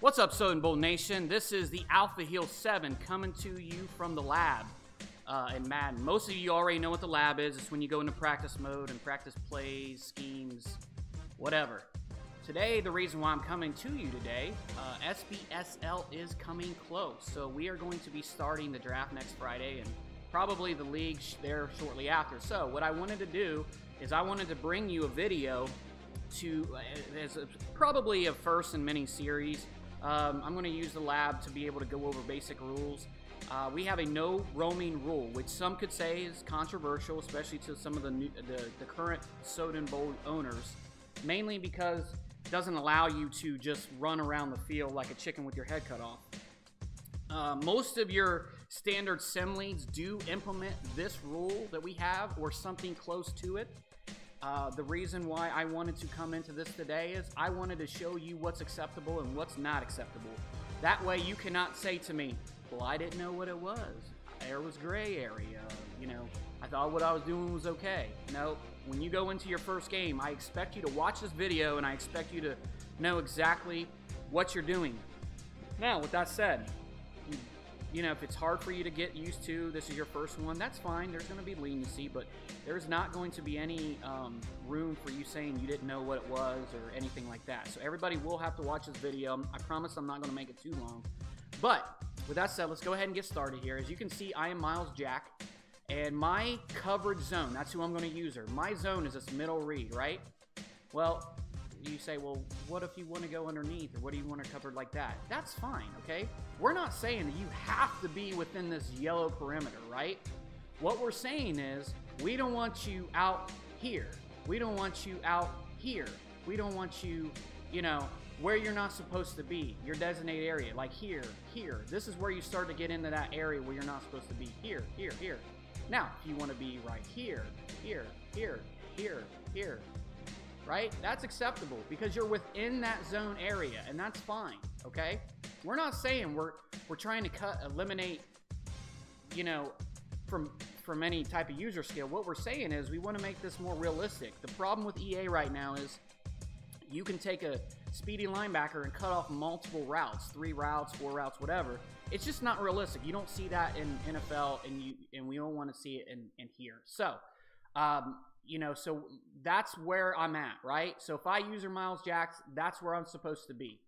What's up, Southern Bowl Nation? This is the Alpha Heel 7 coming to you from the lab in Madden. Most of you already know what the lab is. It's when you go into practice mode and practice plays, schemes, whatever. Today, the reason why I'm coming to you today, SBSL is coming close. So we are going to be starting the draft next Friday and probably the league there shortly after. So what I wanted to do is I wanted to bring you a video as probably a first in many series. I'm going to use the lab to be able to go over basic rules. We have a no roaming rule, which some could say is controversial, especially to some of the current Southern Bowl owners, mainly because it doesn't allow you to just run around the field like a chicken with your head cut off. Most of your standard sim leagues do implement this rule that we have or something close to it. The reason why I wanted to come into this today is I wanted to show you what's acceptable and what's not acceptable. That way you cannot say to me, well, I didn't know what it was. There was gray area. You know, I thought what I was doing was okay. No, when you go into your first game, I expect you to watch this video and I expect you to know exactly what you're doing. Now, with that said, you know, if it's hard for you to get used to, this is your first one, that's fine. There's going to be leniency, but there's not going to be any room for you saying you didn't know what it was or anything like that. So everybody will have to watch this video. I promise I'm not going to make it too long. But with that said, let's go ahead and get started here. As you can see, I am Miles Jack, and my coverage zone, that's who I'm going to use her. My zone is this middle read, right? Well, you say, well, what if you want to go underneath, or what do you want to cover like that? That's fine, okay? We're not saying that you have to be within this yellow perimeter, right? What we're saying is we don't want you out here. We don't want you out here. We don't want you, you know, where you're not supposed to be, your designated area, like here, here. This is where you start to get into that area where you're not supposed to be, here, here, here. Now, if you want to be right here, here, here, here, here, right? That's acceptable because you're within that zone area, and that's fine, okay? We're not saying we're trying to eliminate, you know, from any type of user skill. What we're saying is we want to make this more realistic. The problem with EA right now is you can take a speedy linebacker and cut off multiple routes, 3 routes, 4 routes, whatever. It's just not realistic. You don't see that in NFL, and we don't want to see it in here. So, you know, so that's where I'm at, right? So if I use her Miles Jacks, that's where I'm supposed to be,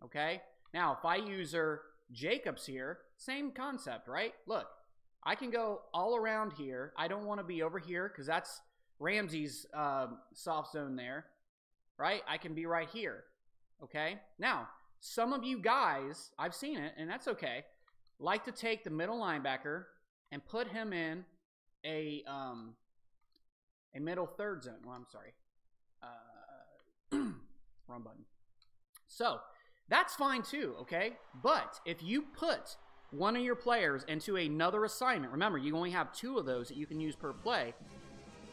okay? Now, if I use her Jacobs here, same concept, right? Look, I can go all around here. I don't want to be over here because that's Ramsey's soft zone there, right? I can be right here, okay? Now, some of you guys, I've seen it, and that's okay, like to take the middle linebacker and put him in a middle third zone. Well, I'm sorry. Wrong button. So, that's fine too, okay? But if you put one of your players into another assignment, remember, you only have 2 of those that you can use per play,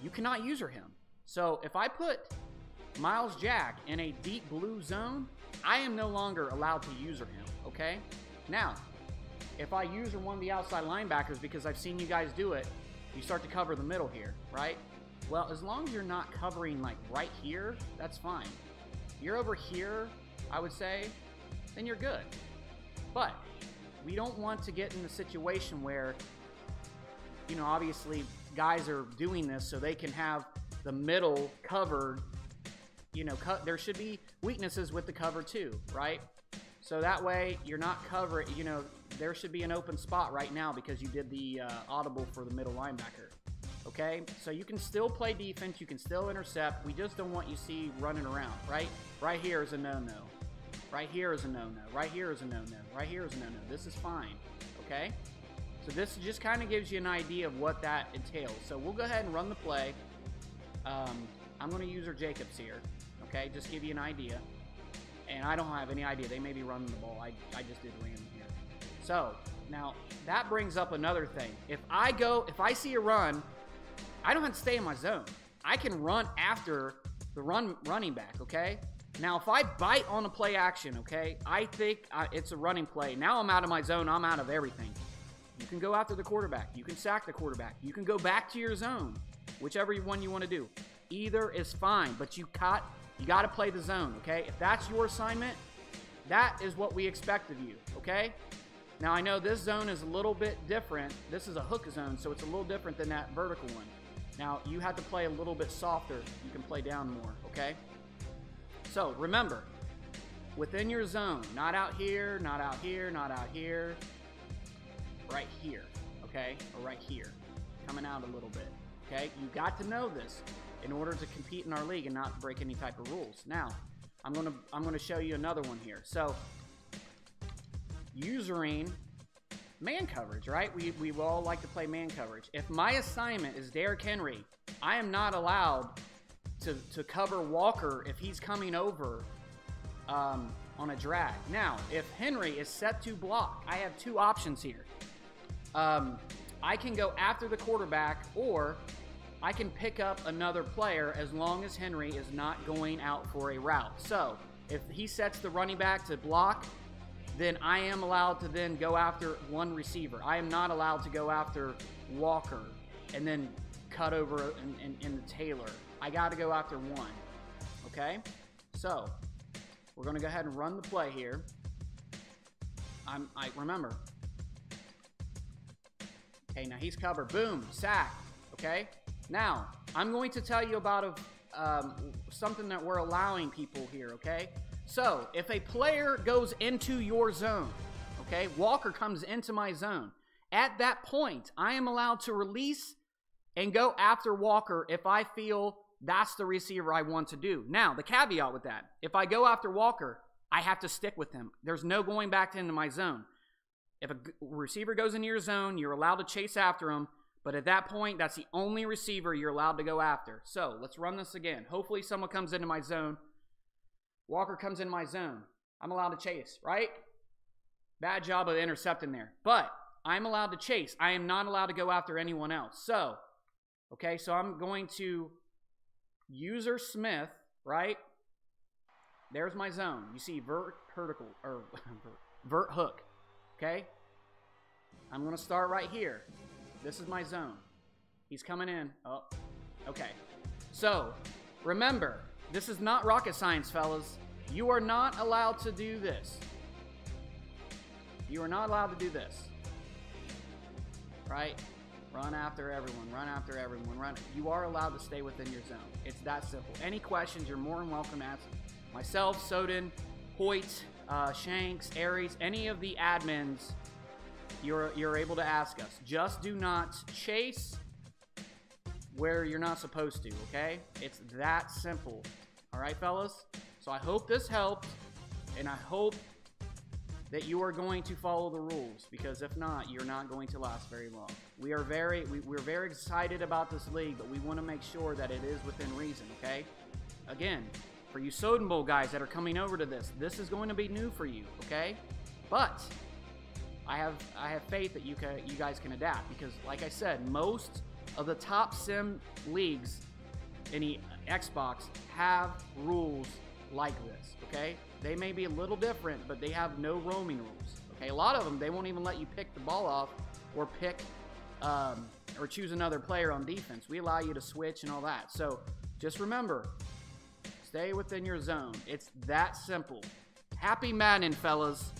you cannot user him. So, if I put Miles Jack in a deep blue zone, I am no longer allowed to user him, okay? Now, if I user one of the outside linebackers, because I've seen you guys do it, you start to cover the middle here, right? Well, as long as you're not covering like right here, that's fine. You're over here, I would say, then you're good. But we don't want to get in the situation where, you know, obviously guys are doing this so they can have the middle covered. You know, there should be weaknesses with the cover too, right? So that way you're not covering, you know, there should be an open spot right now because you did the audible for the middle linebacker. Okay, so you can still play defense, you can still intercept. We just don't want you see running around, right? Right here is a no-no. Right here is a no-no. Right here is a no-no. Right here is a no-no. This is fine, okay? So this just kind of gives you an idea of what that entails. So we'll go ahead and run the play. I'm going to use her Jacobs here, okay? Just give you an idea. And I don't have any idea. They may be running the ball. I just did random here. So now that brings up another thing. If I see a run, I don't have to stay in my zone. I can run after the running back, okay? Now, if I bite on a play action, okay, I think it's a running play. Now I'm out of my zone. I'm out of everything. You can go after the quarterback. You can sack the quarterback. You can go back to your zone, whichever one you want to do. Either is fine, but you got to play the zone, okay? If that's your assignment, that is what we expect of you, okay? Now, I know this zone is a little bit different. This is a hook zone, so it's a little different than that vertical one. Now, you have to play a little bit softer. You can play down more, okay? So, remember, within your zone, not out here, not out here, not out here, right here, okay? Or right here, coming out a little bit, okay? You got to know this in order to compete in our league and not break any type of rules. Now, I'm gonna show you another one here. So, using man coverage, right? We all like to play man coverage. If my assignment is Derrick Henry, I am not allowed to cover Walker if he's coming over on a drag. Now, if Henry is set to block, I have two options here. I can go after the quarterback, or I can pick up another player as long as Henry is not going out for a route. So, if he sets the running back to block, then I am allowed to then go after one receiver. I am not allowed to go after Walker and then cut over in Taylor. I got to go after one, okay? So, we're going to go ahead and run the play here. I remember. Okay, now he's covered. Boom, sack, okay? Now, I'm going to tell you about something that we're allowing people here, okay? So, if a player goes into your zone, okay, Walker comes into my zone, at that point, I am allowed to release and go after Walker if I feel that's the receiver I want to do. Now, the caveat with that, if I go after Walker, I have to stick with him. There's no going back into my zone. If a receiver goes into your zone, you're allowed to chase after him, but at that point, that's the only receiver you're allowed to go after. So, let's run this again. Hopefully, someone comes into my zone. Walker comes in my zone. I'm allowed to chase, right? Bad job of intercepting there. But I'm allowed to chase. I am not allowed to go after anyone else. So, okay, so I'm going to user Smith, right? There's my zone. You see vert hook, okay? I'm going to start right here. This is my zone. He's coming in. Oh, okay. So, remember, this is not rocket science, fellas. You are not allowed to do this. You are not allowed to do this. Right? Run after everyone. Run after everyone. Run. You are allowed to stay within your zone. It's that simple. Any questions, you're more than welcome to ask myself, Soden, Hoyt, Shanks, Aries, any of the admins. You're able to ask us. Just do not chase where you're not supposed to, okay? It's that simple. All right, fellas? So I hope this helped, and I hope that you are going to follow the rules, because if not, you're not going to last very long. We're very excited about this league, but we want to make sure that it is within reason, okay? Again, for you Soden Bowl guys that are coming over to this is going to be new for you, okay? But I have faith that you guys can adapt, because like I said, most of the top sim leagues in the Xbox have rules like this, okay? They may be a little different, but they have no roaming rules, okay? A lot of them, they won't even let you pick the ball off or pick or choose another player on defense. We allow you to switch and all that. So just remember, stay within your zone. It's that simple. Happy Madden, fellas.